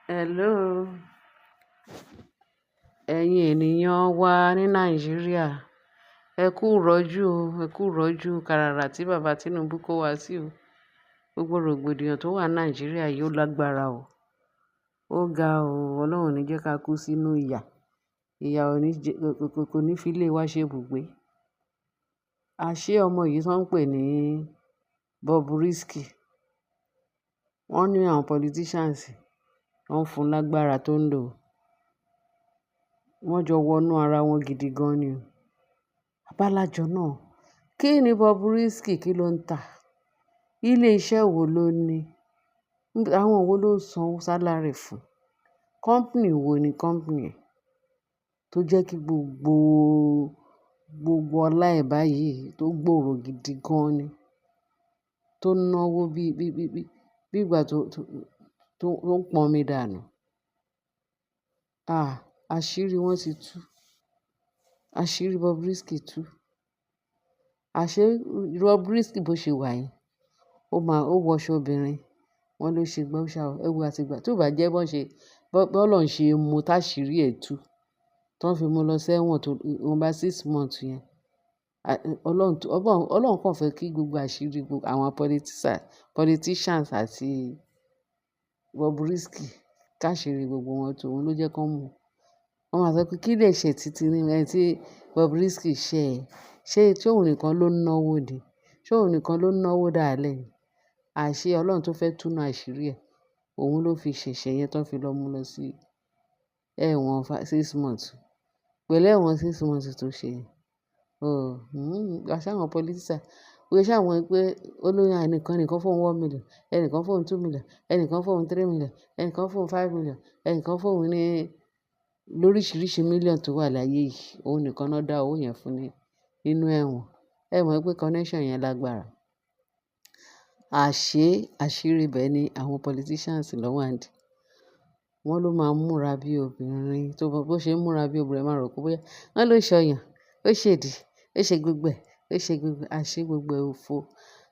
Hello, ẹ̀yin ènìyàn wa ní Nàìjíríà. Ẹ kú ìrọ́jú o, ẹ kú ìrọ́jú káràrà tí bàbá Tinubu kó wa sí o. Gbogbo rògbòdìyàn tó wà ní Nàìjíríà yìí ó lágbára o. Ó ga o, Ọlọ́run ò ní jẹ́ ká kú sínú ìyà. Ìyà kò ní fi ilé wa ṣe ibùgbé. Àṣé ọmọ yìí tó ń pè ní Bobrisky, wọ́n ní àwọn politicians wọ́n fún lágbára tó ń lò. Wọ́n jọ wọnú ara wọn gidi gan ni o. Abálájọ náà, kí ni Bobrisky kí ló ń tà? Ilé iṣẹ́ wo ló ní? Àwọn wo ló ń san sálárì fún? Company wo ni company ẹ̀? Tó jẹ́ kí gbogbo ọlá ẹ̀ báyìí tó gbòòrò gidi gan ni. Tó ń náwó bí ìgbà tó ń pọnmi dànù. Àṣírí wọn ti tú. Àṣírí Bobrisky tú. Àṣé Bobrisky bó ṣe wà yẹn, ó wọṣọ obìnrin. Wọ́n ló ṣe gbá ó ṣá ẹ wo àtìgbà tó bá jẹ́ bọ́lọ́run ṣe mú táṣírí ẹ̀ tú. Tán fi mú lọ sẹ́wọ̀n tó ìwọ̀nba 6 months yẹn. Ọlọ́run kàn fẹ́ kí gbogbo àṣírí àwọn politicians àti Bobrisky káṣírí gbogbo wọn tú. Òun ló jẹ́ kán mú. Wọ́n máa sọ pé kí lè ṣe tí Bobrisky ṣe ẹ̀? Ṣé òun nìkan ló ń náwó ni? Ṣé òun nìkan ló ń náwó dàálẹ̀ ni? Àṣé Ọlọ́run tó fẹ́ túnú àṣírí ẹ̀, òun ló fi ṣẹ̀ṣẹ̀ yẹn tán fi lọ mú lọ sí ẹ̀wọ̀n 6 months. Pẹ̀lú ẹ̀wọ̀n 6 months tó ṣe yẹn. Àṣé àwọn politician, ó ṣe àwọn pé olóyún ẹnìkan fún 1 million, ẹnìkan fún 2 million, ẹnìkan fún 3 million, ẹnìkan fún 5 million, ẹnìkan fún ní lóríṣiríṣi million tó wà láyé yìí. Òun nìkan náà dá owó yẹn fún nínú ẹ̀wọ̀n. Ẹ mọ̀ pé connection yẹn lágbára. Àṣé àṣírí ibẹ̀ ni àwọn politicians ló wà nídìí. Wọ́n ló máa ń múra bí obìnrin. Bó ṣe ń múra bí obìnrin, máa rò pé bóyá wọ́n ló ṣọyàn, ó ṣèdí, ó ṣe gbogbo ẹ̀, àṣé gbogbo ẹ̀ òfo.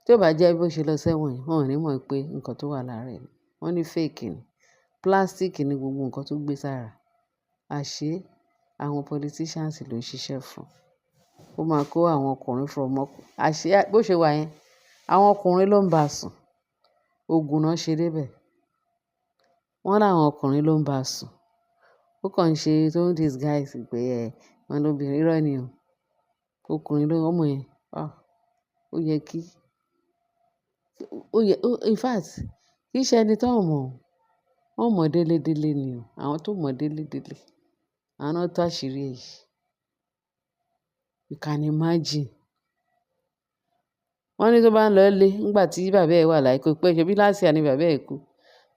Tí ó bá jẹ́ bó ṣe lọ sẹ́wọ̀n yẹn, wọ́n ò ní mọ̀ pé nǹkan tó wà lára ẹ̀ ni. Wọ́n ní fake ni. Plastic ni gbogbo nǹkan tó gbé sára. Àṣé àwọn politicians ló ń ṣiṣẹ́ fún. Ó máa kó àwọn ọkùnrin àṣé bó ṣe wà yẹn, àwọn ọkùnrin ló ń bá sùn. Ògùn náà ṣe débẹ̀. Wọ́n láwọn ọkùnrin ló ń bá sùn. Ó kàn ń ṣe tó ń disguise pé wọ́n lóbìnrin. Irọ́ ni o. Ọkùnrin ló ọmọ yẹn. Ó yẹ kí in fact kì í ṣe ẹni tó mọ̀. Wọ́n mọ̀ délé ni o. Àwọn tó mọ̀ délé. Àwọn náà tó àṣírí ẹ̀ yìí. You can imagine. Wọ́n ní tó bá ń lọ ilé nígbà tí bàbá ẹ̀ wà láyé kó pẹ́ ṣebí last year ni bàbá ẹ̀ kú.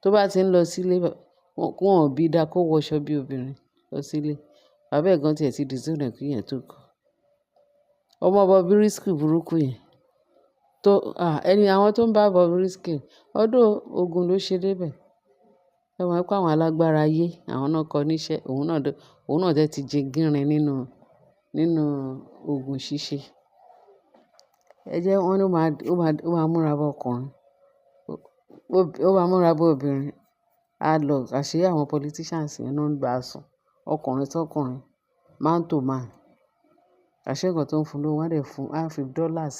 Tó bá ti ń lọ sílé, wọn ò bí dá kó wọṣọ bí obìnrin lọ sílé. Bàbá ẹ̀ gan tiẹ̀ ti disown ẹ̀ kí ìyẹn tó kú. Ọmọ Bobrisky burúkú yẹn. Àwọn tó ń bá Bobrisky, ọdún ogun ló ṣe débẹ̀. Ẹ mọ̀ pé àwọn alágbára ayé, àwọn náà kọ níṣẹ́. Òun náà dẹ̀ ti jẹ gírin nínú ogun ṣíṣe. Ẹ jẹ́ wọ́n ló máa múra bọ́ ọkùnrin. Ó máa múra bọ́ obìnrin. Àṣé àwọn politicians yẹn ló ń bá sùn. Ọkùnrin sọ́kùnrin, man to man. Àṣé nǹkan tó ń fún lówó, wọ́n á dẹ̀ fún, á fi dollars,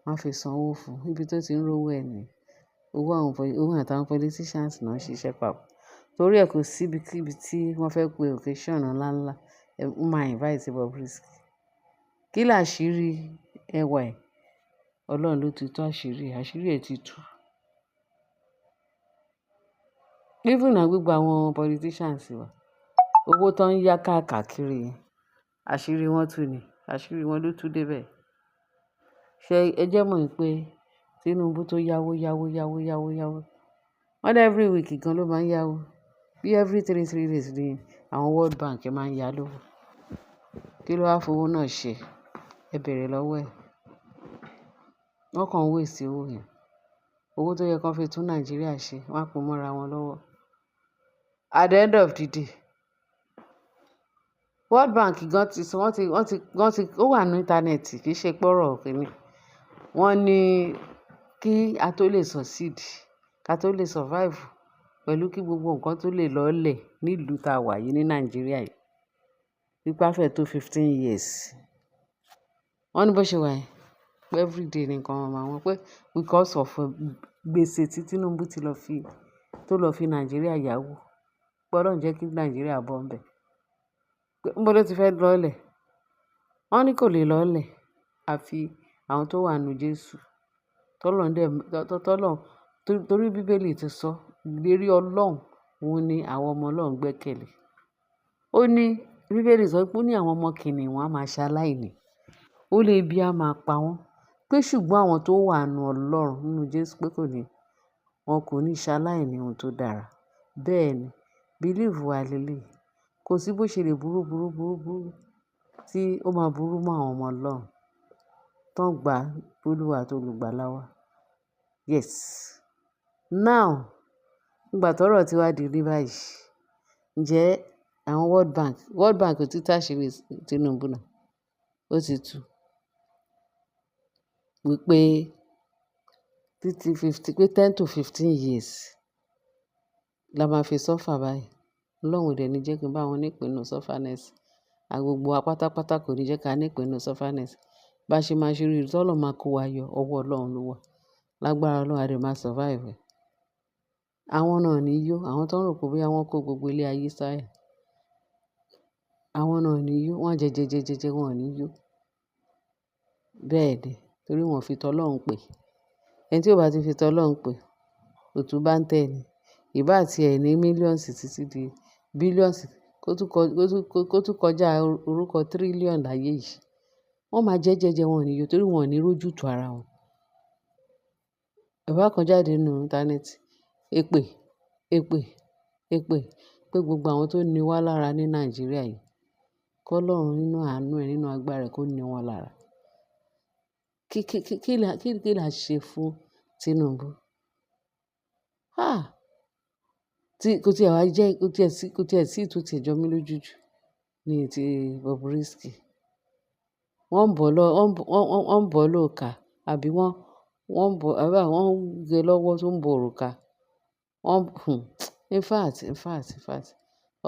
wọ́n á fi san owó fún. Níbi tó ti ń rówó ẹ̀ ni. Òun àtàwọn politicians náà ń ṣiṣẹ́ papọ̀. Torí ẹ kò sí ibikíbi tí wọ́n fẹ́ pe occasion ńláńlá, wọ́n máa invite Bobrisky. Kí làṣírí ẹwà ẹ̀? Ọlọ́run ló ti tú àṣírí ẹ̀ ti tú. Even gbogbo àwọn politicians wa, owó tó ń yá káàkiri yẹn, àṣírí wọn tú ni. Àṣírí wọn ló tú débẹ̀. Ṣé ẹ jẹ́ mọ̀ pé Tinubu tó yáwó. Wọ́n every week gan ló máa ń yáwó. Bí every 3 days ni àwọn World Bank máa ń yá lówó. Kí ló wá fowó náà ṣe? Ẹ bèrè lọ́wọ́ ẹ̀. Wọ́n kàn ń waste owó yẹn. Owó tó yẹ kán fi tún Nàìjíríà ṣe, wọ́n á pín mọ́ra wọn lọ́wọ́. At the end of the day, World Bank gan ti sọ, ó wà ní íńtánẹ́ẹ̀tì, kì í ṣe pọ́rọ̀ kìíní. Wọ́n ní kí a tó lè succeed, ká tó lè survive, pẹ̀lú kí gbogbo nǹkan tó lè lọ́lẹ̀ nílùú tá a wà yìí ní Nàìjíríà yìí. Wípé á fẹ́ tó 15 years. Wọ́n ní bó ṣe wà yẹn, pé everyday ni nǹkan máa wọ́n pé because of gbèsè tí Tinubu tó lọ fi Nàìjíríà yáwó. Pé Ọlọ́run jẹ́ kí Nàìjíríà bọ́ ńbẹ̀. Pé níbo ló ti fẹ́ lọ́lẹ̀? Wọ́n ní kò lè lọ́lẹ̀ àfi àwọn tó wà nínú Jésù. Torí Bíbélì ti sọ, ìlérí Ọlọ́run, òun ni àwọn ọmọ Ọlọ́run gbẹ́kẹ̀lé. Ó ní Bíbélì sọ pé ó ní àwọn ọmọ kìnìún á máa ṣaláìní. Ó lé ebi á máa pa wọ́n. Pé ṣùgbọ́n àwọn tó wà nínú Ọlọ́run, nínú Jésù pé wọn kò ní ṣaláìní ohun tó dára. Bẹ́ẹ̀ ni, believe wa leléyìí. Kò sí bó ṣe lè burú tí ó máa burú mọ́ àwọn ọmọ Ọlọ́run tó ń gba Olúwa àti Olùgbàlà wa. Yes. Now, nígbà tọ́rọ̀ ti wá di rí báyìí, ǹjẹ́ àwọn World Bank ò tí tú àṣírí Tinubu náà? Ó ti tú. Wípé 10 to 15 years la máa fi suffer báyìí. Ọlọ́run ò dẹ̀ ní jẹ́ kí n bá wọn nípìn nínú sufferness. Gbogbo wa pátápátá kò ní jẹ́ ká nípìn nínú sufferness. Bá ṣe máa ṣe rí i, t'Ọlọ́run máa kó wa yọ, ọwọ́ Ọlọ́run ló wà. Lágbára Ọlọ́run a dẹ̀ máa survive. Àwọn náà ní yó. Àwọn tó ń rò pé bóyá wọ́n kó gbogbo ilé ayé sáyà. Àwọn náà ní yó. Wọ́n jẹ, wọn ò ní yó. Bẹ́ẹ̀ ni, torí wọn fi t'Ọlọ́run pè. Ẹni tí ò bá ti fi t'Ọlọ́run pè, òtún bá ń tẹ̀ ni. Ìbá ti ẹ̀ ní millions títí di billions kó tún kọjá orúkọ trillion láyé yìí. Wọ́n máa jẹ, wọn ò ní yó torí wọn ò ní rójútu ara wọn. Bàbá kan jáde nínú íńtánẹ́ẹ̀tì. Èpè pé gbogbo àwọn tó ní wá lára ní Nàìjíríà yìí, k'Ọlọ́run nínú àánú ẹ̀, nínú agbára ẹ̀ kó ní wọn lára. Kí la ṣe fún Tinubu? Kò tiẹ̀ sí tó tiẹ̀ jọ mí lójú jù ní ti Bobrisky. Wọ́n ń bọ̀ lóòka àbí wọ́n gé lọ́wọ́ tó ń bọ òrùka. In fact,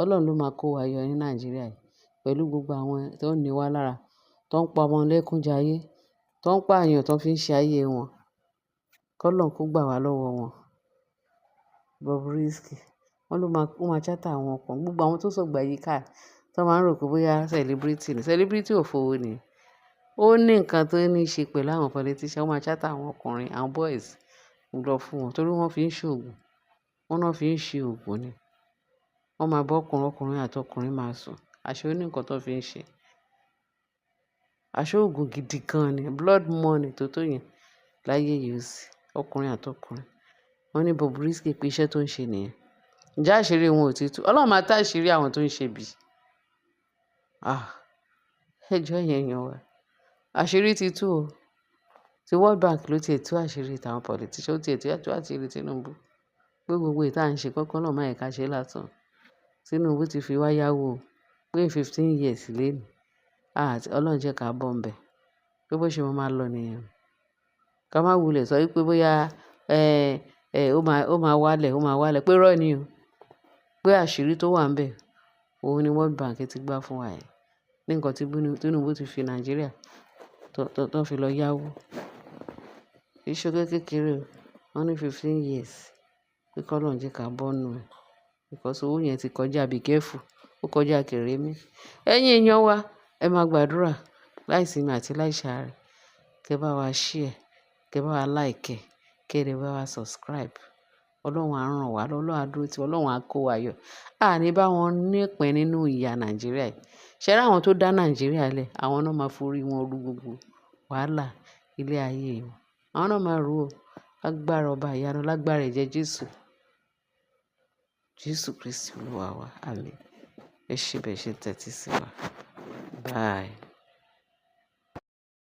Ọlọ́run ló máa kó wa yọ ní Nàìjíríà yìí pẹ̀lú gbogbo àwọn tó ní wá lára, tó ń pa ọmọ lẹ́kúnjayé, tó ń pààyàn tó fi ń ṣe ayé wọn. K'Ọlọ́run kó gbà wá lọ́wọ́ wọn. Bobrisky, wọ́n ló máa chátà àwọn kan. Gbogbo àwọn tó sọ̀gbà yìí ká tó máa ń rò pé bóyá celebrity ni. Celebrity ò fowó ni. Ó ní nǹkan tó ní í ṣe pẹ̀lú àwọn politician. Wọ́n máa chátà àwọn ọkùnrin, àwọn boys lọ fún wọn torí wọ́n fi ń ṣòògùn. Wọ́n náà fi ń ṣe òògùn ni. Wọ́n máa bọ́ ọkùnrin àti ọkùnrin máa sùn. Àṣé ó ní nǹkan tó fi ń ṣe. Àṣé òògùn gidi gan ni. Blood money tó yẹn láyé yìí ó sì. Ọkùnrin àti ọkùnrin. Wọ́n ní Bobrisky pé iṣẹ́ tó ń ṣe nìyẹn. Ǹjẹ́ àṣírí wọn ò ti tú? Ọlọ́run máa tá àṣírí àwọn tó ń ṣe bí. Ẹjọ́ yẹn yàn wá. Àṣírí ti tú o. Ti World Bank ló tiẹ̀ tú àṣírí tàwọn politician. Ó tiẹ̀ tú àṣírí Tinubu. Pé gbogbo èyí tí à ń ṣe kọ́kọ́ náà máa yẹ ká ṣe lásán. Tinubu ti fi wá yáwó pé 15 years lénìí. Ọlọ́run jẹ́ ká bọ́ ńbẹ̀. Pé bó ṣe máa lọ nìyẹn. Ká má wulẹ̀ sọ wípé bóyá ó máa wálẹ̀ pé irọ́ ni o. Pé àṣírí tó wà ńbẹ̀, òun ni World Bank ti gbá fún wa yẹn. Ní nǹkan tí Tinubu ti fi Nàìjíríà tó fi lọ yáwó. Kì í ṣe kékeré o. Wọ́n ní 15 years. Pé k'Ọlọ́run jẹ́ ká bọ́ nù ẹ̀. Because owó yẹn ti kọjá be careful. Ó kọjá kèrèmí. Ẹ̀yin èèyàn wa, ẹ máa gbàdúrà láìsinmi àti láìṣàárẹ̀. Kẹ́ bá wa share, kẹ́ bá wa like, kẹ́ dẹ̀ bá wa subscribe. Ọlọ́run á ràn wá lọ́wọ́. Ọlọ́run á dúró tì wá. Ọlọ́run á kó wa yọ. Ní bá wọn nípìn nínú ìyà Nàìjíríà yìí. Ṣé rí àwọn tó dá Nàìjíríà lẹ̀? Àwọn náà máa forí wọn rú gbogbo wàhálà ilé ayé wọn. Àwọn náà máa rú o. Lágbára ọba ìyanu, lágbára ẹ̀jẹ̀ Jésù Kristi Olúwa wa. Àmín. Ẹ ṣé bẹ́ẹ̀ ṣe tẹ́tí sí wa. Bye.